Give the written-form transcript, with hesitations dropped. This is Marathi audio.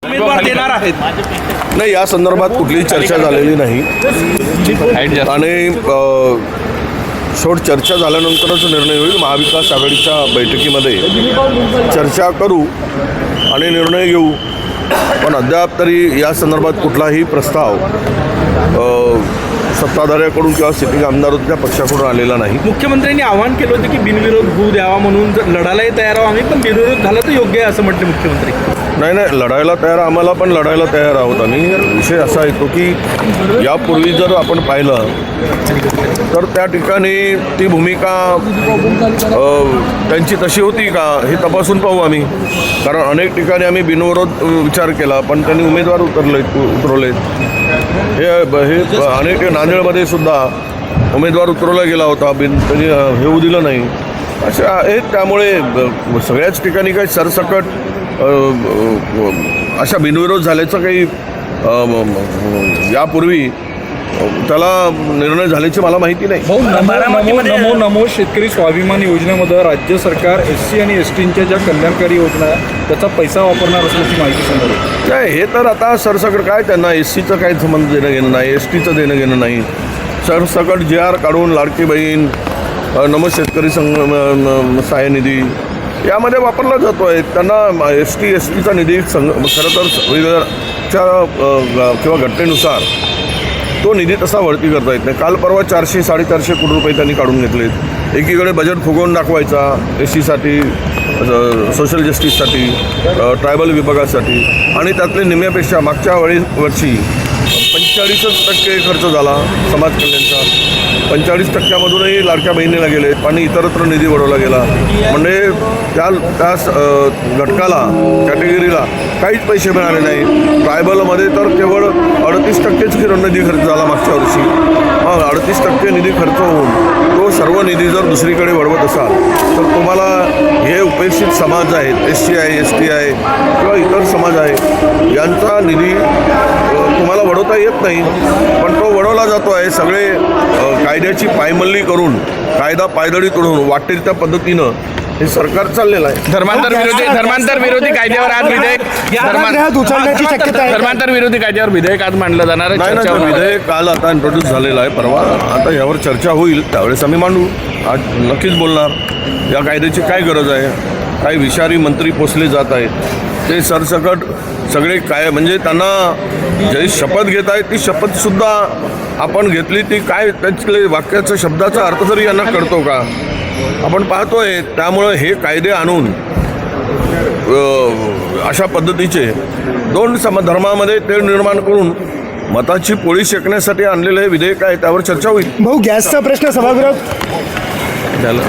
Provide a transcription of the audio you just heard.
उमेदवार देणार आहेत. नाही, या संदर्भात कुठलीही चर्चा झालेली नाही आणि शेवट चर्चा झाल्यानंतरच निर्णय होईल. महाविकास आघाडीच्या बैठकीमध्ये चर्चा करू आणि निर्णय घेऊ, पण अद्याप तरी या संदर्भात कुठलाही प्रस्ताव सत्ताधाऱ्याकडून किंवा सिटिंग आमदाराच्या पक्षाकडून आलेला नाही. मुख्यमंत्र्यांनी आवाहन केलं होतं की बिनविरोध होऊ द्यावा म्हणून, जर लढायलाही तयार आहोत आम्ही, पण बिनविरोध झाला तर योग्य आहे असं म्हटले मुख्यमंत्री. नाही, लढायला तयार, आम्हाला पण लढायला तयार आहोत आम्ही. विषय असा येतो की यापूर्वी जर आपण पाहिलं तर त्या ठिकाणी ती भूमिका त्यांची तशी होती का हे तपासून पाहू आम्ही. कारण अनेक ठिकाणी आम्ही बिनविरोध विचार केला, पण त्यांनी उमेदवार उतरवलेत. हे अनेक नांदेडमध्ये सुद्धा उमेदवार उतरवला गेला होता, त्यांनी हे होऊ दिलं नाही. असे आहेत. त्यामुळे सगळ्याच ठिकाणी काही सरसकट अशा बिनविरोध झाल्याचं काही यापूर्वी त्याला निर्णय झाल्याची मला माहिती नाही. नमो शेतकरी स्वाभिमान योजनेमध्ये राज्य सरकार SC आणि STच्या ज्या कल्याणकारी योजना आहेत त्याचा पैसा वापरणार असल्याची माहिती समोर. नाही, हे तर आता सरसकट काय, त्यांना SCचं काही संबंध देणं घेणं नाही, STचं देणं घेणं नाही. सरसकट JR काढून लाडकी बहीण, नमो शेतकरी सहाय्य निधी यामध्ये वापरला जातो आहे. त्यांना STचा निधी खरं तर संविधानाच्या किंवा घटनेनुसार तो निधी तसा वळती करता येत नाही. काल परवा 400-450 कोटी रुपये त्यांनी काढून घेतलेत. एकीकडे बजेट फुगवून दाखवायचा SCसाठी, सोशल जस्टिससाठी, ट्रायबल विभागासाठी, आणि त्यातले निम्म्यापेक्षा मागच्या वर्षी 45% खर्च झाला समाज कल्याणचा. 45%मधूनही लाडक्या बहिणीला गेले आणि इतरत्र निधी वळवला गेला. म्हणजे त्या घटकाला, कॅटेगरीला काहीच पैसे मिळाले नाही. ट्रायबलमध्ये तर केवळ 38%च निधी खर्च झाला मागच्या वर्षी. 38% निधी खर्च होऊन तो सर्व निधी जर दुसरीकडे वळवत असाल तर तुम्हाला हे उपेक्षित समाज आहेत, SC आहे, ST आहे किंवा इतर समाज आहे, यांचा निधी तुम्हाला वळवता येत नाही, पण तो वळवला जातो आहे. सगळे कायद्याची पायमल्ली करून, कायदा पायदळी तोडून वाटेल त्या पद्धतीनं हे सरकार चाललेलं आहे. धर्मांतर विरोधी कायद्यावर आज विधेयक धर्मांतर विरोधी कायद्यावर विधेयक आज मांडलं जाणार आहे. नाही, विधेयक काल आता इंट्रोड्यूस झालेलं आहे. परवा आता यावर चर्चा होईल, त्यावेळेस आम्ही मांडू. आज नक्कीच बोलणार या कायद्याची काय गरज आहे. काही विषारी मंत्री पोचले जात आहेत, ते सरसकट सगळे काय, म्हणजे त्यांना जे शपथ घेत आहेत ती शपथसुद्धा आपण घेतली, ती काय त्यातले वाक्याचा शब्दाचा अर्थ तरी यांना कळतो का आपण पाहतोय. त्यामुळं हे कायदे आणून अशा पद्धतीचे दोन धर्मामध्ये तेढ निर्माण करून मताची पोळी शेकण्यासाठी आणलेलं हे विधेयक आहे, त्यावर चर्चा होईल. भाऊ, गॅसचा प्रश्न सभागृहात झालं.